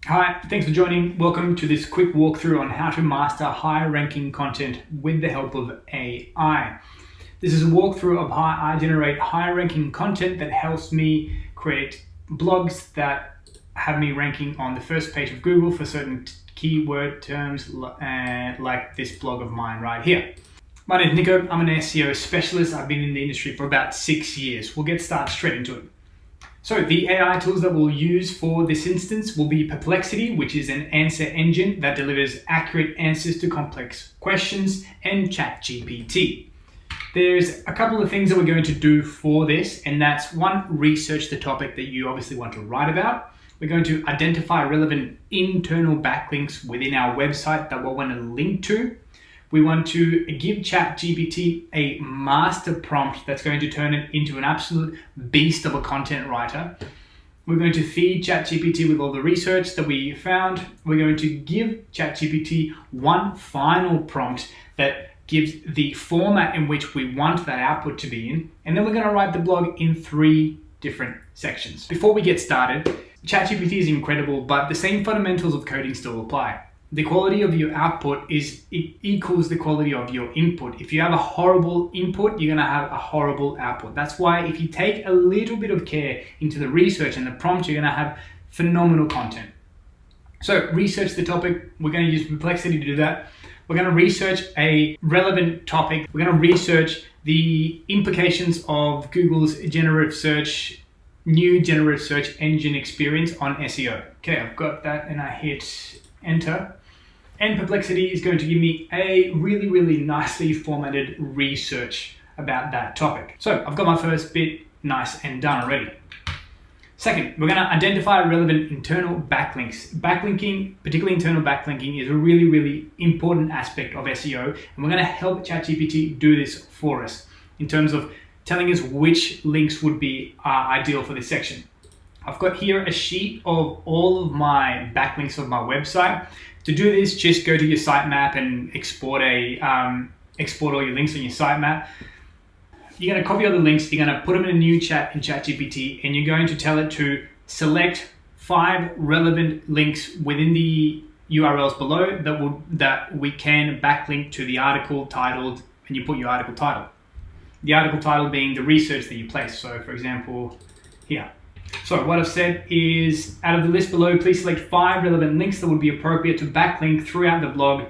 Hi, thanks for joining. Welcome to this quick walkthrough on how to master high-ranking content with the help of AI. This is a walkthrough of how I generate high-ranking content that helps me create blogs that have me ranking on the first page of Google for certain keyword terms like this blog of mine right here. My name is Nico. I'm an SEO specialist. I've been in the industry for about 6 years. We'll get started straight into it. So the AI tools that we'll use for this instance will be Perplexity, which is an answer engine that delivers accurate answers to complex questions, and ChatGPT. There's a couple of things that we're going to do for this, and that's one, research the topic that you obviously want to write about. We're going to identify relevant internal backlinks within our website that we'll want to link to. We want to give ChatGPT a master prompt that's going to turn it into an absolute beast of a content writer. We're going to feed ChatGPT with all the research that we found. We're going to give ChatGPT one final prompt that gives the format in which we want that output to be in. And then we're going to write the blog in 3 different sections. Before we get started, ChatGPT is incredible, but the same fundamentals of coding still apply. The quality of your output equals the quality of your input. If you have a horrible input, you're going to have a horrible output. That's why if you take a little bit of care into the research and the prompt, you're going to have phenomenal content. So research the topic. We're going to use Perplexity to do that. We're going to research a relevant topic. We're going to research the implications of Google's new generative search engine experience on SEO. Okay, I've got that and I hit enter. And Perplexity is going to give me a really nicely formatted research about that topic. So I've got my first bit nice and done already. Second, we're going to identify relevant internal backlinks. Backlinking, particularly internal backlinking, is a really important aspect of SEO, and we're going to help ChatGPT do this for us in terms of telling us which links would be ideal for this section. I've got here a sheet of all of my backlinks of my website. To do this, just go to your sitemap and export all your links on your sitemap. You're going to copy all the links, you're going to put them in a new chat in ChatGPT, and you're going to tell it to select 5 relevant links within the URLs below that we can backlink to the article titled, and you put your article title. The article title being the research that you place. So for example, here. So what I've said is, out of the list below, please select 5 relevant links that would be appropriate to backlink throughout the blog,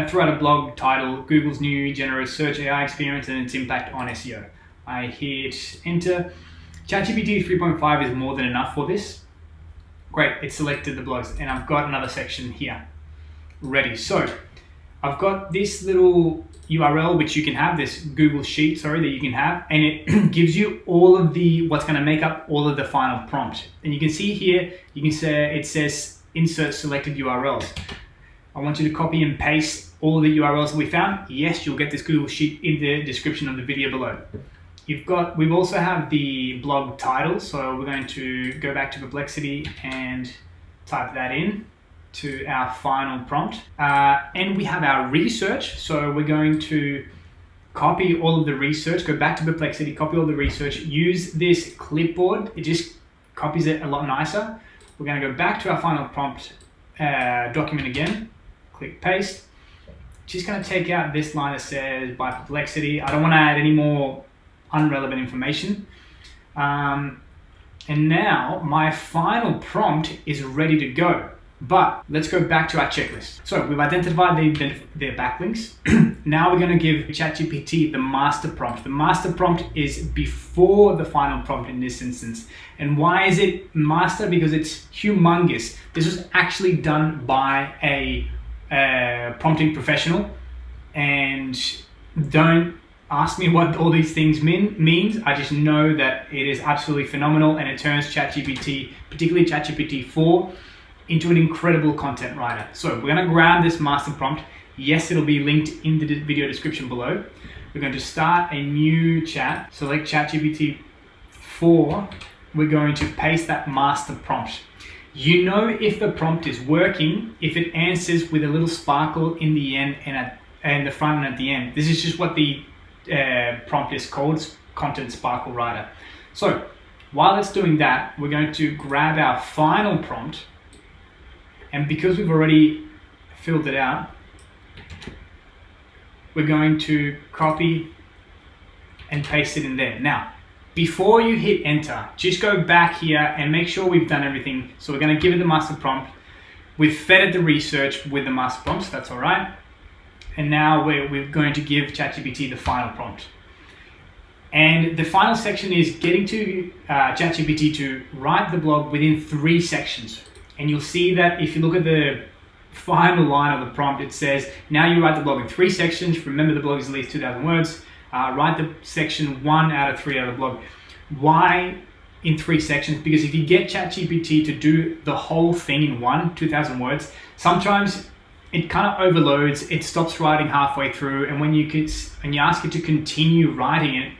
throughout a blog titled Google's new generative search AI experience and its impact on SEO. I hit enter. ChatGPT 3.5 is more than enough for this. Great, it selected the blogs, and I've got another section here ready. So I've got this little URL which you can have, this Google sheet, that you can have, and it gives you all of what's going to make up all of the final prompt. And you can see here, it says insert selected URLs. I want you to copy and paste all of the URLs that we found. Yes, you'll get this Google sheet in the description of the video below. We also have the blog title, so we're going to go back to Perplexity and type that in to our final prompt, and we have our research. So we're going to copy all of the research, go back to Perplexity, copy all the research, use this clipboard, it just copies it a lot nicer. We're going to go back to our final prompt document again, click paste. Just going to take out this line that says by Perplexity. I don't want to add any more unrelevant information. And now my final prompt is ready to go. But let's go back to our checklist. So we've identified their backlinks. Now we're going to give ChatGPT the master prompt. The master prompt is before the final prompt in this instance. And why is it master? Because it's humongous. This was actually done by a prompting professional. And don't ask me what all these things means. I just know that it is absolutely phenomenal, and it turns ChatGPT, particularly ChatGPT 4, into an incredible content writer. So we're going to grab this master prompt. Yes, it'll be linked in the video description below. We're going to start a new chat, select ChatGPT 4. We're going to paste that master prompt. You know if the prompt is working if it answers with a little sparkle in the end and the front and at the end. This is just what the prompt is called, Content Sparkle Writer. So while it's doing that, we're going to grab our final prompt And because we've already filled it out, we're going to copy and paste it in there. Now, before you hit enter, just go back here and make sure we've done everything. So we're going to give it the master prompt. We've fed it the research with the master prompt, so that's all right. And now we're going to give ChatGPT the final prompt. And the final section is getting to ChatGPT to write the blog within 3 sections. And you'll see that if you look at the final line of the prompt, it says, now you write the blog in 3 sections. Remember, the blog is at least 2,000 words. Write the section 1 out of 3 out of the blog. Why in 3 sections? Because if you get ChatGPT to do the whole thing in 2,000 words, sometimes it kind of overloads, it stops writing halfway through, and when you ask it to continue writing it,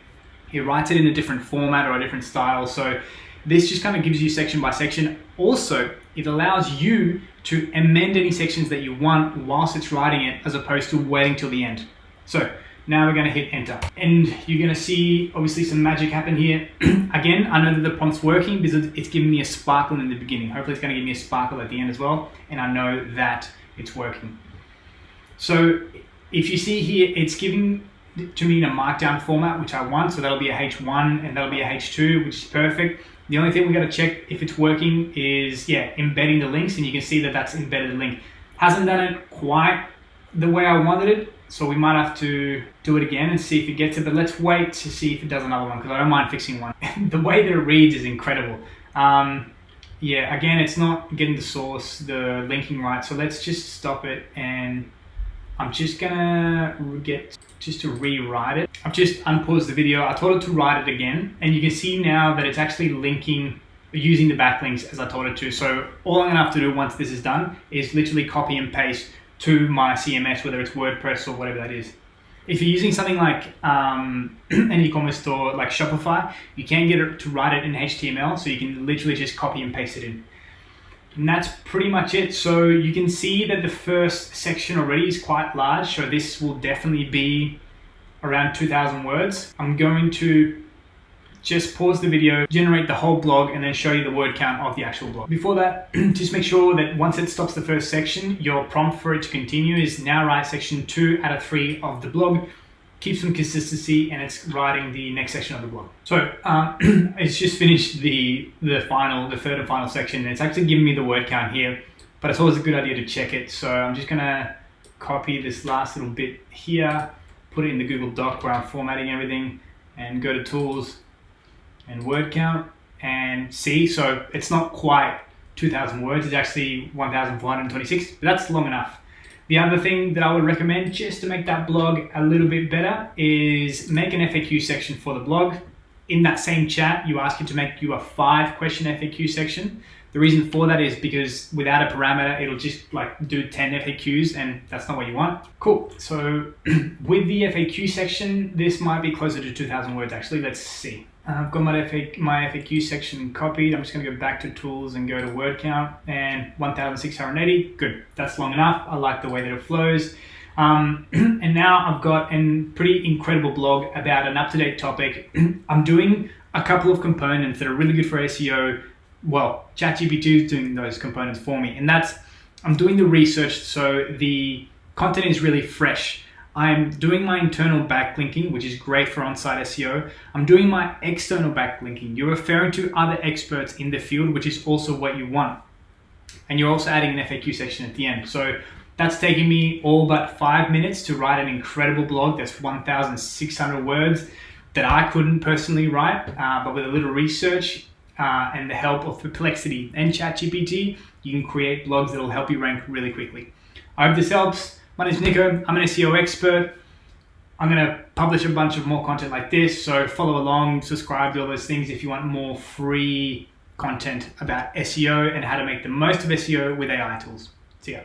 it writes it in a different format or a different style. So this just kind of gives you section by section. Also, it allows you to amend any sections that you want whilst it's writing it, as opposed to waiting till the end. So now we're going to hit enter, and you're going to see obviously some magic happen here. Again, I know that the prompt's working because it's giving me a sparkle in the beginning. Hopefully it's going to give me a sparkle at the end as well, and I know that it's working. So if you see here, it's giving to me in a markdown format, which I want. So that'll be a H1 and that'll be a H2, which is perfect. The only thing we got to check if it's working is, embedding the links, and you can see that that's embedded the link. Hasn't done it quite the way I wanted it, so we might have to do it again and see if it gets it, but let's wait to see if it does another one, because I don't mind fixing one. The way that it reads is incredible. Again, it's not getting the source, the linking right, so let's just stop it, and I'm just gonna to rewrite it. I've just unpaused the video. I told it to write it again, and you can see now that it's actually linking using the backlinks as I told it to. So all I'm gonna have to do once this is done is literally copy and paste to my CMS, whether it's WordPress or whatever that is. If you're using something like an e-commerce store like Shopify, you can get it to write it in HTML, so you can literally just copy and paste it in. And that's pretty much it. So you can see that the first section already is quite large, so this will definitely be around 2,000 words. I'm going to just pause the video, generate the whole blog, and then show you the word count of the actual blog. Before that, just make sure that once it stops the first section, your prompt for it to continue is now write section 2 out of 3 of the blog. Keep some consistency, and it's writing the next section of the blog. So it's just finished the third and final section, and it's actually giving me the word count here, but it's always a good idea to check it. So I'm just gonna copy this last little bit here, put it in the Google Doc where I'm formatting everything, and go to tools and word count, and see, so it's not quite 2,000 words, it's actually 1,426, but that's long enough. The other thing that I would recommend, just to make that blog a little bit better, is make an FAQ section for the blog. In that same chat, you ask it to make you a 5-question FAQ section. The reason for that is because without a parameter, it'll just like do 10 FAQs, and that's not what you want. Cool, so with the FAQ section, this might be closer to 2,000 words actually. Let's see. I've got my FAQ section copied. I'm just going to go back to tools and go to word count, and 1,680. Good, that's long enough. I like the way that it flows. And now I've got a pretty incredible blog about an up-to-date topic. I'm doing a couple of components that are really good for SEO. Well, ChatGPT is doing those components for me, and I'm doing the research, so the content is really fresh. I'm doing my internal backlinking, which is great for on-site SEO. I'm doing my external backlinking. You're referring to other experts in the field, which is also what you want. And you're also adding an FAQ section at the end. So that's taking me all but 5 minutes to write an incredible blog that's 1,600 words that I couldn't personally write, but with a little research and the help of Perplexity and ChatGPT, you can create blogs that will help you rank really quickly. I hope this helps. My name is Nico, I'm an SEO expert. I'm gonna publish a bunch of more content like this, so follow along, subscribe to all those things if you want more free content about SEO and how to make the most of SEO with AI tools. See ya.